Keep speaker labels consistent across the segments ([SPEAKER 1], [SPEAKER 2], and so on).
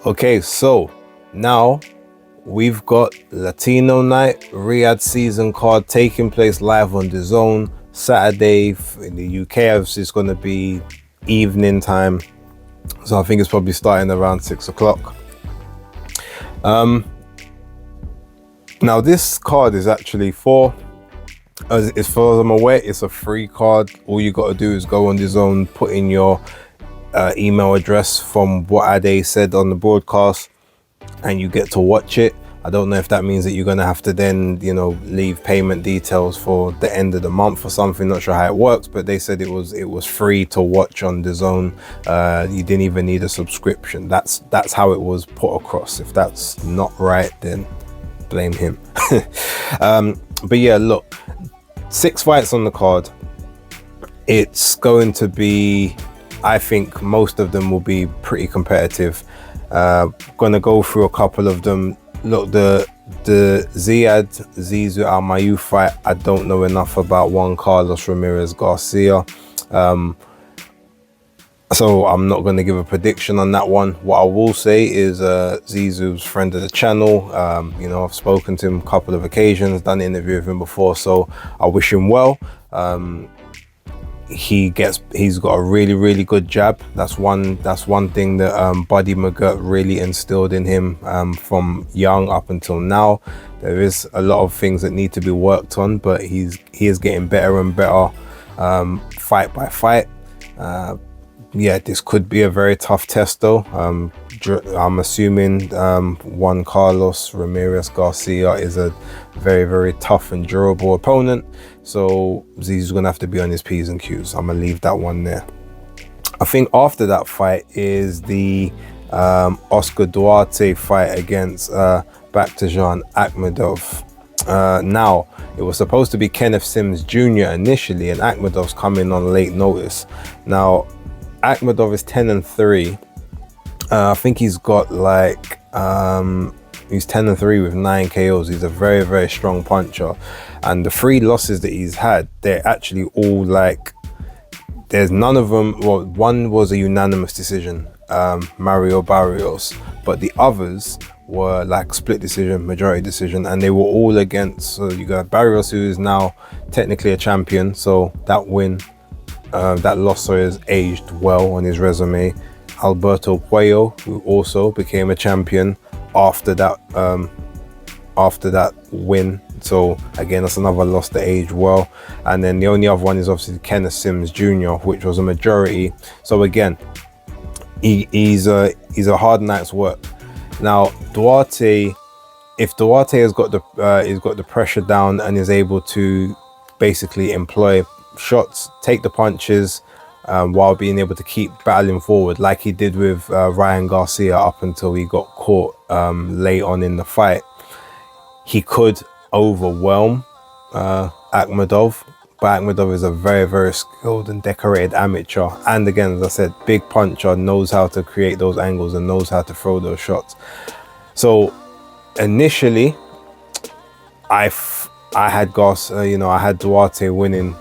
[SPEAKER 1] Okay, so now we've got Latino night, Riyadh season card taking place live on the Zone Saturday in the UK. Obviously, it's going to be evening time, so I think it's probably starting around 6 o'clock. Now this card is actually as far as I'm aware, it's a free card. All you got to do is go on the Zone, put in your email address from what Ade said on the broadcast, and you get to watch it. I don't know if that means that you're going to have to then, leave payment details for the end of the month or something. Not sure how it works, but they said it was free to watch on the Zone. You didn't even need a subscription. That's how it was put across. If that's not right, then blame him. But yeah, look, 6 fights on the card. It's going to be, I think most of them will be pretty competitive. Gonna go through a couple of them. Look, the Zizou Al-Mayu fight, I don't know enough about Juan Carlos Ramirez Garcia, so I'm not going to give a prediction on that one. What I will say is Zizou's friend of the channel. I've spoken to him a couple of occasions, done an interview with him before, so I wish him well. He's got a really good jab. That's one thing that Buddy McGirt really instilled in him from young up until now. There is a lot of things that need to be worked on, but he is getting better and better fight by fight. Yeah, this could be a very tough test though. I'm assuming Juan Carlos Ramirez Garcia is a very tough and durable opponent, so Zizou's gonna have to be on his P's and Q's. I'm gonna leave that one there. I think after that fight is the Oscar Duarte fight against Bakhtarzhan Akhmedov. Now, it was supposed to be Kenneth Sims Jr. initially, and Akhmedov's coming on late notice. Now, Akhmedov is 10-3. I think he's got he's 10-3 with 9 KOs. He's a very strong puncher, and the 3 losses that he's had, they're actually all there's none of them. Well, one was a unanimous decision, Mario Barrios, but the others were split decision, majority decision, and they were all against. So you got Barrios, who is now technically a champion, so that loss has aged well on his resume. Alberto Puello, who also became a champion after that win, so again, that's another loss that aged well. And then the only other one is obviously Kenneth Sims Jr., which was a majority. So again, he's a hard night's work. Now Duarte, if Duarte has got the pressure down and is able to basically employ shots, take the punches, while being able to keep battling forward like he did with Ryan Garcia up until he got caught late on in the fight, he could overwhelm Akhmedov. But Akhmedov is a very skilled and decorated amateur, and again, as I said, big puncher, knows how to create those angles and knows how to throw those shots. So initially I had I had Duarte winning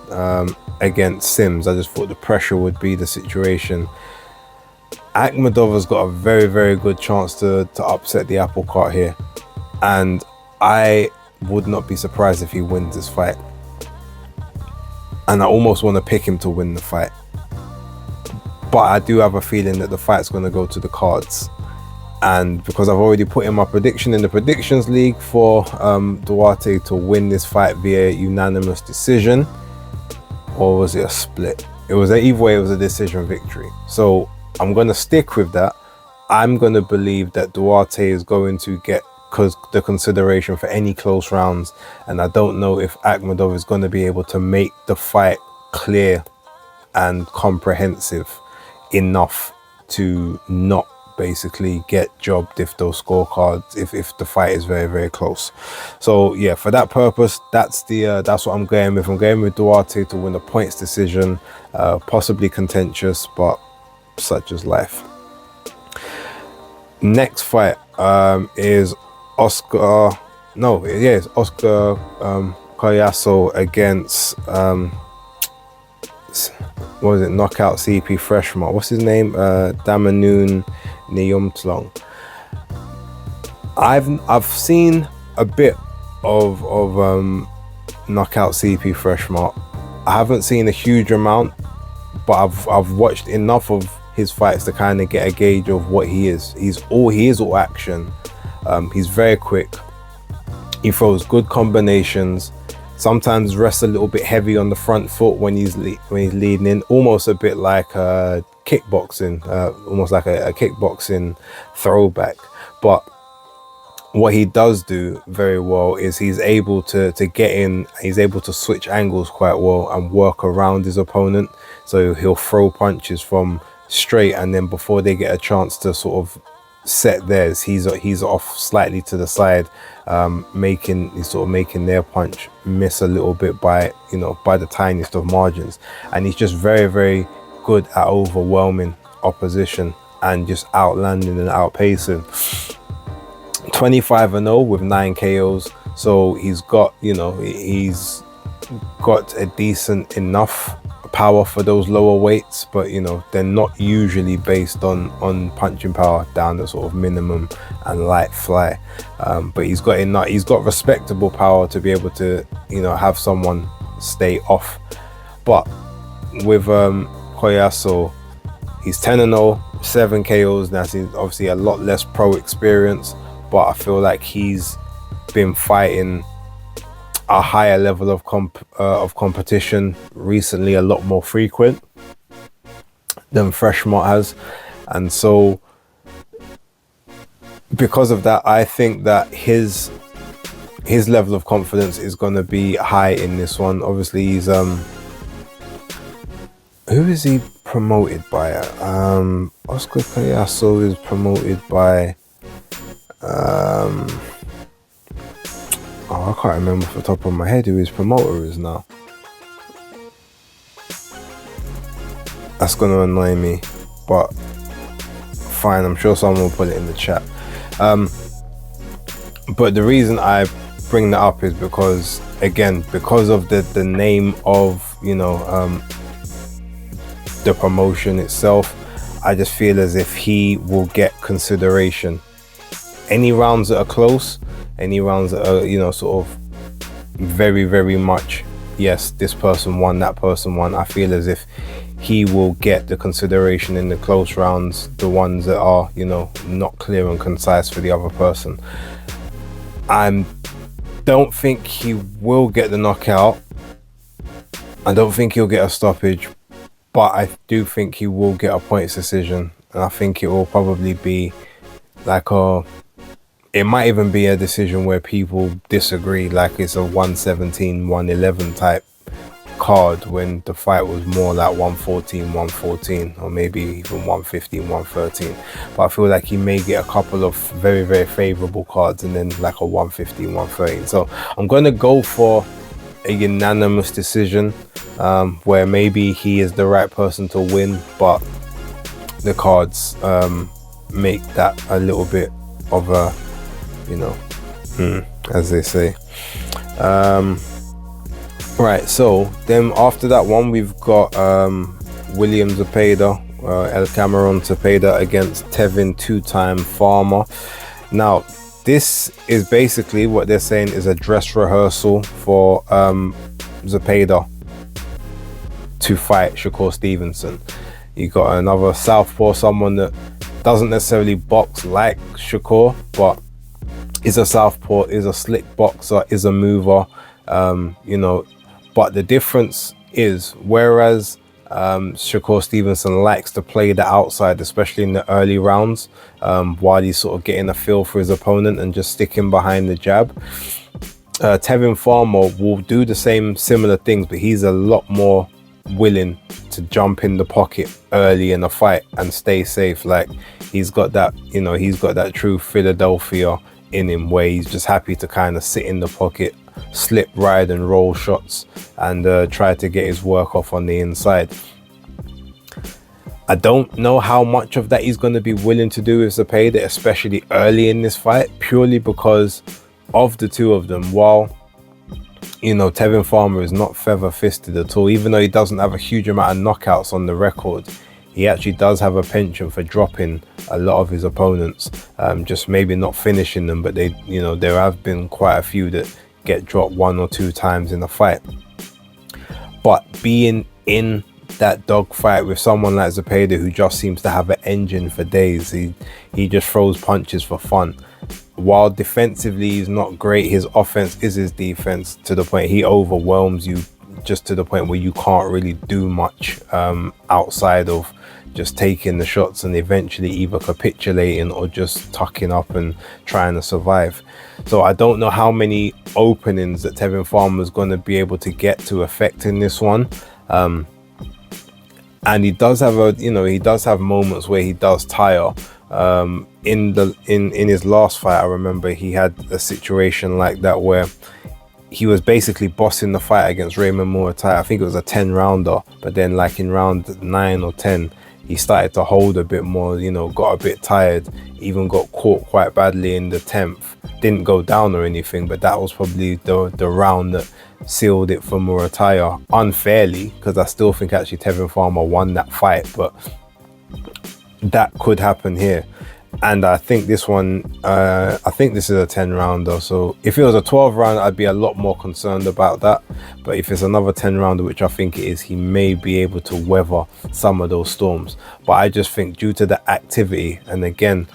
[SPEAKER 1] against Sims. I just thought the pressure would be the situation. Akhmedov has got a very good chance to upset the apple cart here, and I would not be surprised if he wins this fight, and I almost want to pick him to win the fight, but I do have a feeling that the fight's going to go to the cards. And because I've already put in my prediction in the predictions league for Duarte to win this fight via unanimous decision, or was it a split? It was either way, it was a decision victory. So I'm going to stick with that. I'm going to believe that Duarte is going to get the consideration for any close rounds, and I don't know if Akhmedov is going to be able to make the fight clear and comprehensive enough to not basically get jobbed if those scorecards, if the fight is very close. So yeah, for that purpose, that's what I'm going with. I'm going with Duarte to win a points decision, possibly contentious, but such is life. Next fight is Oscar Collazo against what was it, knockout CP Freshman, what's his name, Damanoon Nyomtlong. I've seen a bit of knockout CP Freshmart. I haven't seen a huge amount, but I've watched enough of his fights to kind of get a gauge of what he is. He is all action. He's very quick. He throws good combinations. Sometimes rests a little bit heavy on the front foot when he's leading in, almost a bit like kickboxing, almost like a kickboxing throwback. But what he does do very well is he's able to get in. He's able to switch angles quite well and work around his opponent. So he'll throw punches from straight, and then before they get a chance to sort of set theirs, he's off slightly to the side, he's sort of making their punch miss a little bit by the tiniest of margins. And he's just very, very good at overwhelming opposition and just outlanding and outpacing. 25-0 with 9 KOs, so he's got a decent enough power for those lower weights, but they're not usually based on punching power down the sort of minimum and light fly. But he's got respectable power to be able to have someone stay off. But with Koyaso, he's 10-0, 7 KOs. Now he's obviously a lot less pro experience, but I feel like he's been fighting a higher level of competition recently, a lot more frequent than Freshmart has. And so because of that, I think that his level of confidence is going to be high in this one. Obviously, he's who is he promoted by? Oscar Collazo is promoted by I can't remember off the top of my head who his promoter is now. That's gonna annoy me, but fine, I'm sure someone will put it in the chat. But the reason I bring that up is because, again, because of the name of the promotion itself, I just feel as if he will get consideration. Any rounds that are close, any rounds that are sort of very, very much, yes, this person won, that person won, I feel as if he will get the consideration in the close rounds, the ones that are not clear and concise for the other person. I don't think he will get the knockout. I don't think he'll get a stoppage, but I do think he will get a points decision, and I think it will probably be like it might even be a decision where people disagree, like it's a 117, 111 type card, when the fight was more like 114, or maybe even 115, 113. But I feel like he may get a couple of very, very favorable cards and then like a 115, 113. So I'm going to go for a unanimous decision, where maybe he is the right person to win, but the cards make that a little bit of a as they say. Right, so then after that one, we've got William Zepeda, El Cameron Zepeda against Tevin two-time Farmer. Now, this is basically what they're saying is a dress rehearsal for Zepeda to fight Shakur Stevenson. You got another southpaw, someone that doesn't necessarily box like Shakur, but is a southpaw, is a slick boxer, is a mover, but the difference is, whereas Shakur Stevenson likes to play the outside, especially in the early rounds, while he's sort of getting a feel for his opponent and just sticking behind the jab, Tevin Farmer will do the similar things, but he's a lot more willing to jump in the pocket early in a fight and stay safe. Like, he's got that, he's got that true Philadelphia in him, where he's just happy to kind of sit in the pocket, slip, ride and roll shots, and try to get his work off on the inside. I don't know how much of that he's going to be willing to do with Zepeda, especially early in this fight, purely because of the two of them. While Tevin Farmer is not feather fisted at all, even though he doesn't have a huge amount of knockouts on the record, he actually does have a penchant for dropping a lot of his opponents, just maybe not finishing them, but they, you know, there have been quite a few that get dropped 1 or 2 times in a fight. But being in that dogfight with someone like Zepeda, who just seems to have an engine for days, he just throws punches for fun. While defensively he's not great, his offense is his defense, to the point he overwhelms you, just to the point where you can't really do much outside of just taking the shots and eventually either capitulating or just tucking up and trying to survive. So I don't know how many openings that Tevin Farmer is going to be able to get to affect in this one. And he does have he does have moments where he does tire. In his last fight, I remember he had a situation like that where he was basically bossing the fight against Raymond Muay. I think it was a 10 rounder, but then like in round 9 or 10, he started to hold a bit more, you know, got a bit tired, even got caught quite badly in the 10th. Didn't go down or anything, but that was probably the round that sealed it for Muay unfairly, because I still think actually Tevin Farmer won that fight, but that could happen here. And I think this one, I think this is a 10 rounder. So if it was a 12 round, I'd be a lot more concerned about that. But if it's another 10 rounder, which I think it is, he may be able to weather some of those storms. But I just think due to the activity, and again,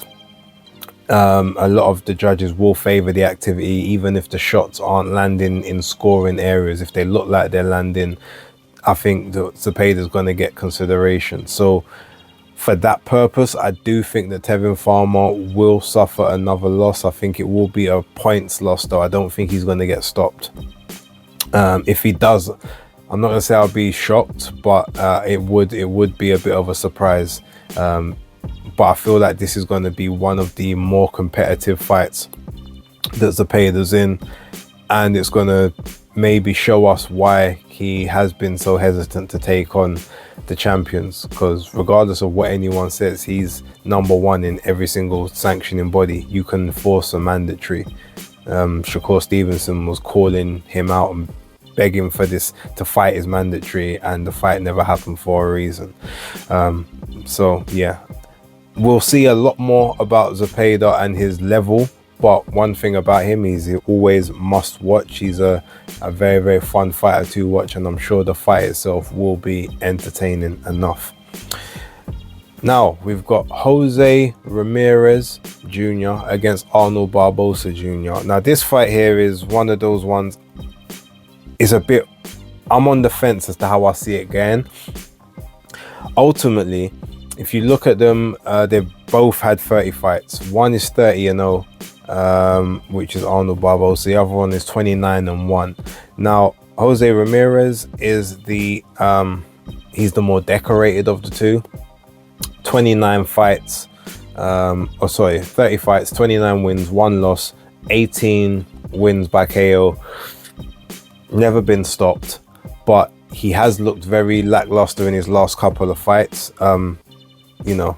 [SPEAKER 1] a lot of the judges will favor the activity, even if the shots aren't landing in scoring areas. If they look like they're landing, I think Zepeda is going to get consideration. So for that purpose, I do think that Tevin Farmer will suffer another loss. I think it will be a points loss, though. I don't think he's going to get stopped. If he does, I'm not going to say I'll be shocked, but it would be a bit of a surprise. But I feel like this is going to be one of the more competitive fights that Zepeda's in, and it's going to maybe show us why he has been so hesitant to take on the champions, because regardless of what anyone says, he's #1 in every single sanctioning body. You can force a mandatory. Shakur Stevenson was calling him out and begging for this to fight his mandatory, and the fight never happened for a reason. So yeah, we'll see a lot more about Zepeda and his level. But one thing about him is he always must watch. He's a very, very fun fighter to watch, and I'm sure the fight itself will be entertaining enough. Now, we've got Jose Ramirez Jr. against Arnold Barbosa Jr. Now, this fight here is one of those ones, it's a bit, I'm on the fence as to how I see it going. Ultimately, if you look at them, they've both had 30 fights. One is 30-0. Which is Arnold Barbosa. The other one is 29-1. Now, Jose Ramirez is he's the more decorated of the two. 29 fights, 30 fights, 29 wins, 1 loss, 18 wins by KO. Never been stopped, but he has looked very lackluster in his last couple of fights. You know,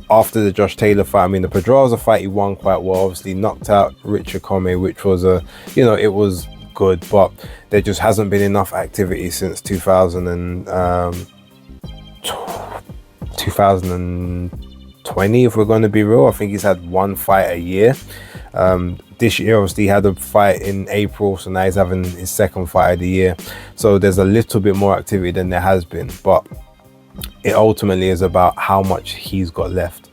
[SPEAKER 1] after the Josh Taylor fight, I mean, the Pedraza fight he won quite well, obviously knocked out Richard Comey, which was it was good, but there just hasn't been enough activity since 2020, if we're going to be real. I think he's had 1 fight a year. This year, obviously, he had a fight in April, so now he's having his 2nd fight of the year. So there's a little bit more activity than there has been, but it ultimately is about how much he's got left.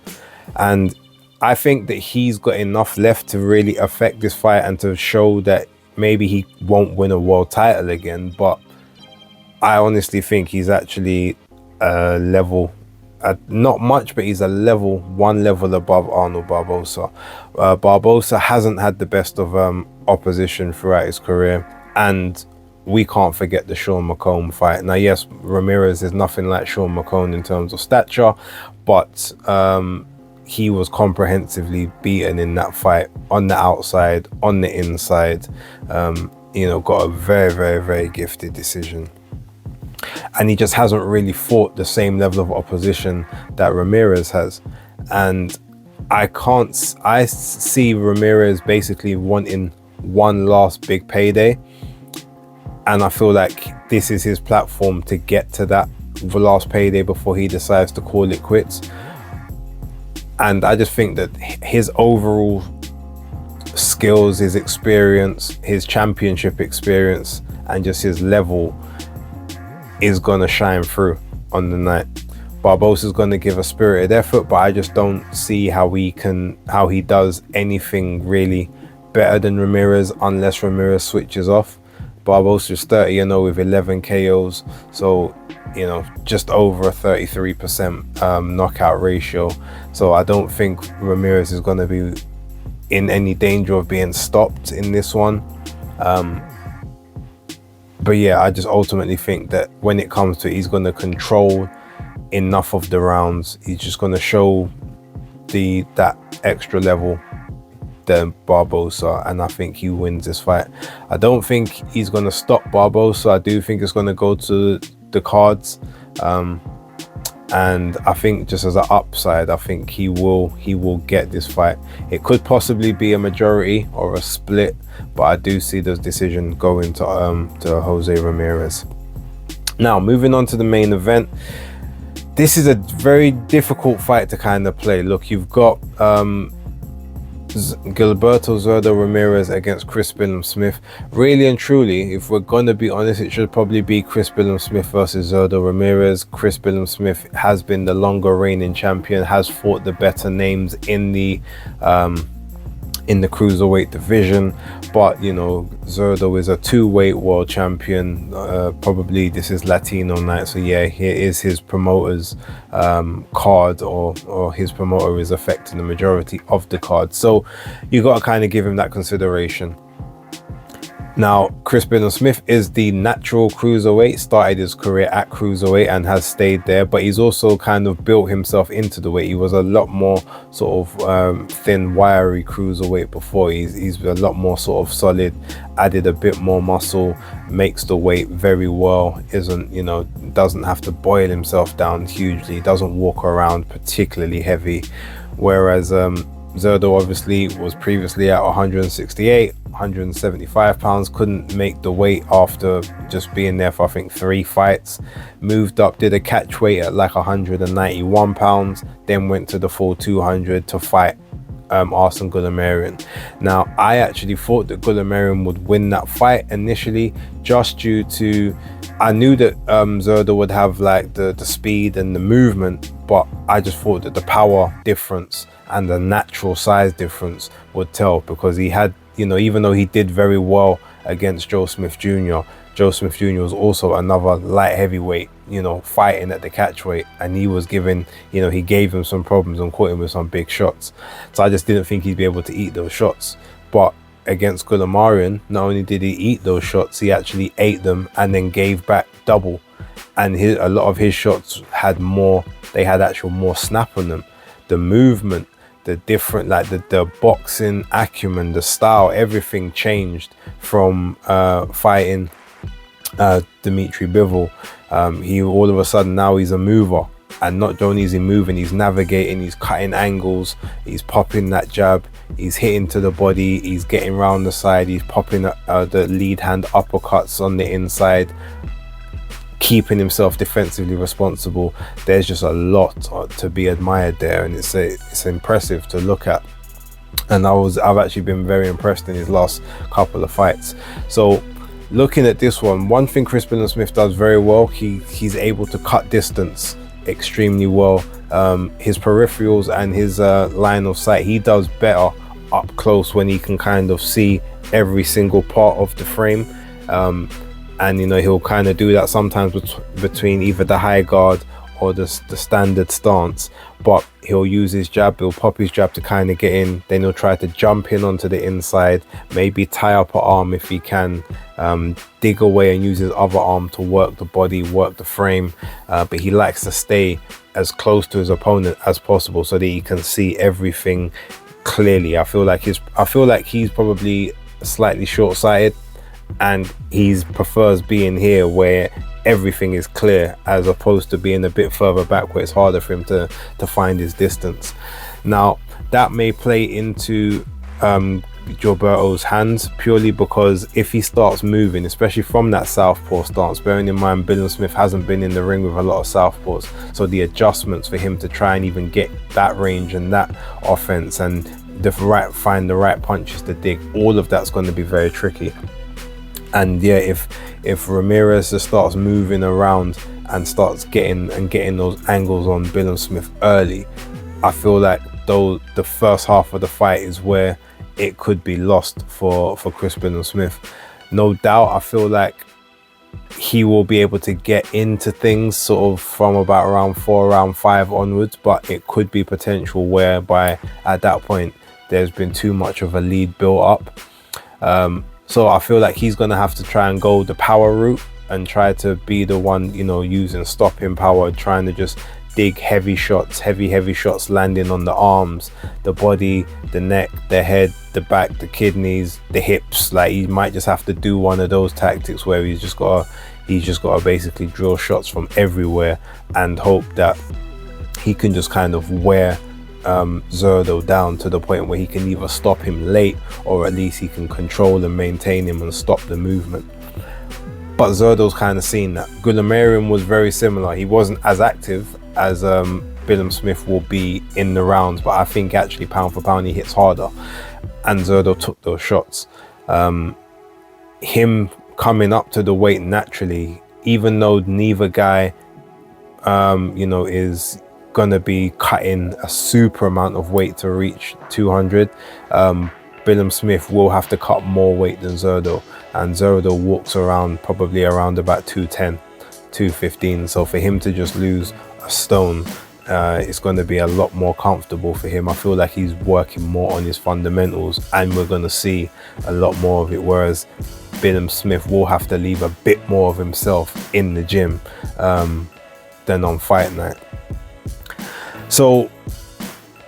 [SPEAKER 1] And I think that he's got enough left to really affect this fight and to show that maybe he won't win a world title again. But I honestly think he's actually a level, not much, but he's one level above Arnold Barbosa. Barbosa hasn't had the best of opposition throughout his career, and we can't forget the Sean McComb fight. Now, yes, Ramirez is nothing like Sean McComb in terms of stature, but he was comprehensively beaten in that fight, on the outside, on the inside. Got a very, very, very gifted decision. And he just hasn't really fought the same level of opposition that Ramirez has. And I see Ramirez basically wanting one last big payday. And I feel like this is his platform to get to that the last payday before he decides to call it quits. And I just think that his overall skills, his experience, his championship experience, and just his level is gonna shine through on the night. Barbosa's gonna give a spirited effort, but I just don't see how he does anything really better than Ramirez unless Ramirez switches off. Barbosa's 30-0 with 11 KOs, so you know, just over a 33% knockout ratio. So I don't think Ramirez is going to be in any danger of being stopped in this one. But yeah, I just ultimately think that when it comes to it, he's going to control enough of the rounds. He's just going to show that extra level than Barbosa, and I think he wins this fight. I don't think he's going to stop Barbosa. I do think it's going to go to the cards, and I think just as an upside, I think he will get this fight. It could possibly be a majority or a split, but I do see the decision going to Jose Ramirez. Now moving on to the main event. This is a very difficult fight to kind of play. Look, you've got Gilberto Zurdo Ramirez against Chris Billam-Smith. Really and truly, if we're going to be honest, it should probably be Chris Billam-Smith versus Zurdo Ramirez. Chris Billam-Smith has been the longer reigning champion, has fought the better names in the cruiserweight division, but you know, Zurdo is a 2-weight world champion. Probably this is Latino night, so yeah, here is his promoter's card, or his promoter is affecting the majority of the card, so you got to kind of give him that consideration. Now, Chris Billam-Smith is the natural cruiserweight, started his career at cruiserweight and has stayed there, but he's also kind of built himself into the weight. He was a lot more sort of thin, wiry cruiserweight before. He's a lot more sort of solid, added a bit more muscle, makes the weight very well, doesn't have to boil himself down hugely, doesn't walk around particularly heavy, whereas Zurdo obviously was previously at 168, 175 pounds, couldn't make the weight after just being there for I think 3 fights, moved up, did a catch weight at like 191 pounds, then went to the full 200 to fight Arslan Gulamarian. Now, I actually thought that Gulamarian would win that fight initially, just due to, I knew that Zurdo would have like the speed and the movement, but I just thought that the power difference and the natural size difference would tell, because he had, even though he did very well against Joe Smith Jr., Joe Smith Jr. was also another light heavyweight, fighting at the catch weight, and he was giving, he gave him some problems and caught him with some big shots. So I just didn't think he'd be able to eat those shots. But against Gulamarian, not only did he eat those shots, he actually ate them and then gave back double. And a lot of his shots had more snap on them. The movement, the different, like the boxing acumen, the style, everything changed from fighting Dimitri Bivol. He all of a sudden, now he's a mover, and not only is he moving, he's navigating, he's cutting angles, he's popping that jab, he's hitting to the body, he's getting round the side, he's popping the lead hand uppercuts on the inside, keeping himself defensively responsible. There's just a lot to be admired there, and it's impressive to look at. And I've actually been very impressed in his last couple of fights. So looking at this one thing Chris Billam-Smith does very well, he's able to cut distance extremely well. His peripherals and his line of sight, he does better up close when he can kind of see every single part of the frame. And he'll kind of do that sometimes between either the high guard or the standard stance, but he'll use his jab, he'll pop his jab to kind of get in, then he'll try to jump in onto the inside, maybe tie up an arm if he can, dig away and use his other arm to work the body, work the frame, but he likes to stay as close to his opponent as possible so that he can see everything clearly. I feel like he's probably slightly short-sighted, and he prefers being here where everything is clear, as opposed to being a bit further back where it's harder for him to find his distance. Now, that may play into Gilberto's hands, purely because if he starts moving, especially from that southpaw stance, bearing in mind Billam-Smith hasn't been in the ring with a lot of southpaws, so the adjustments for him to try and even get that range and that offense and find the right punches to dig, all of that's going to be very tricky. And yeah, if Ramirez just starts moving around and starts getting those angles on Billam-Smith early, I feel like though the first half of the fight is where it could be lost for Chris Billam-Smith. No doubt, I feel like he will be able to get into things sort of from about round 4, round 5 onwards, but it could be potential whereby at that point there's been too much of a lead built up. So I feel like he's going to have to try and go the power route and try to be the one, you know, using stopping power, trying to just dig heavy shots, heavy shots landing on the arms, the body, the neck, the head, the back, the kidneys, the hips. Like, he might just have to do one of those tactics where he's just got to basically drill shots from everywhere and hope that he can just kind of wear Zurdo down to the point where he can either stop him late, or at least he can control and maintain him and stop the movement. But Zurdo's kind of seen that. Goulamirian was very similar. He wasn't as active as Billam-Smith will be in the rounds, but I think actually pound for pound he hits harder, and Zurdo took those shots. Him coming up to the weight naturally, even though neither guy you know, is gonna be cutting a super amount of weight to reach 200, Billam-Smith will have to cut more weight than Zurdo, and Zurdo walks around probably around about 210, 215. So for him to just lose a stone, it's going to be a lot more comfortable for him. I feel like he's working more on his fundamentals, and we're going to see a lot more of it, whereas Billam-Smith will have to leave a bit more of himself in the gym than on fight night. So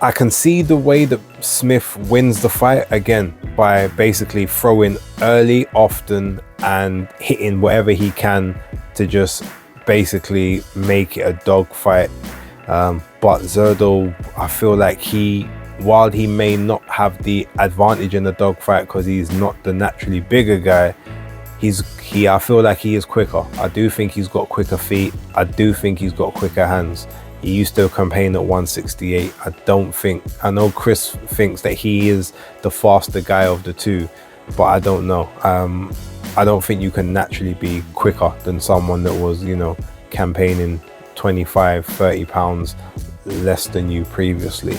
[SPEAKER 1] I can see the way that Smith wins the fight, again, by basically throwing early, often, and hitting whatever he can to just basically make it a dog fight. But Zurdo, I feel like while he may not have the advantage in the dog fight because he's not the naturally bigger guy, I feel like he is quicker. I do think he's got quicker feet. I do think he's got quicker hands. He used to campaign at 168. I know Chris thinks that he is the faster guy of the two, but I don't know. I don't think you can naturally be quicker than someone that was, you know, campaigning 25-30 pounds less than you previously.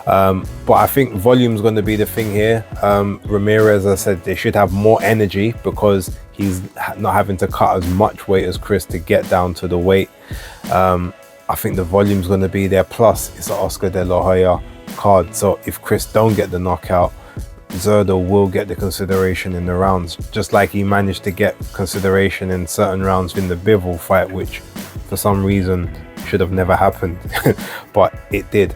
[SPEAKER 1] But I think volume is going to be the thing here. Ramirez, as I said, they should have more energy because he's not having to cut as much weight as Chris to get down to the weight. I think the volume is going to be there. Plus, it's an Oscar De La Hoya card. So if Chris don't get the knockout, Zurdo will get the consideration in the rounds, just like he managed to get consideration in certain rounds in the Bivol fight, which for some reason should have never happened, but it did.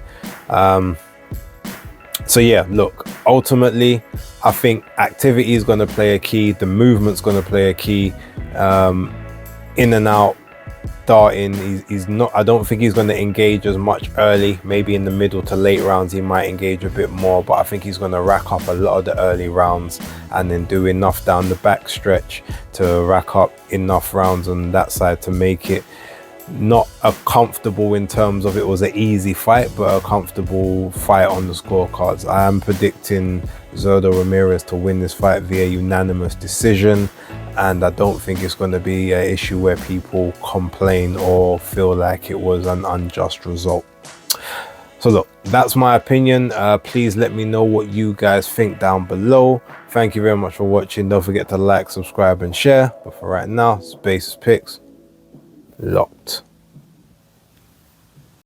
[SPEAKER 1] So yeah, look, ultimately, I think activity is going to play a key. The movement's going to play a key. In and out, darting, he's not. I don't think he's going to engage as much early. Maybe in the middle to late rounds he might engage a bit more, but I think he's going to rack up a lot of the early rounds and then do enough down the back stretch to rack up enough rounds on that side to make it not a comfortable in terms of it was an easy fight, but a comfortable fight on the scorecards. I am predicting Zurdo Ramirez to win this fight via unanimous decision, and I don't think it's going to be an issue where people complain or feel like it was an unjust result. So look, that's my opinion. Please let me know what you guys think down below. Thank you very much for watching. Don't forget to like, subscribe and share. But for right now, Spaces Picks locked.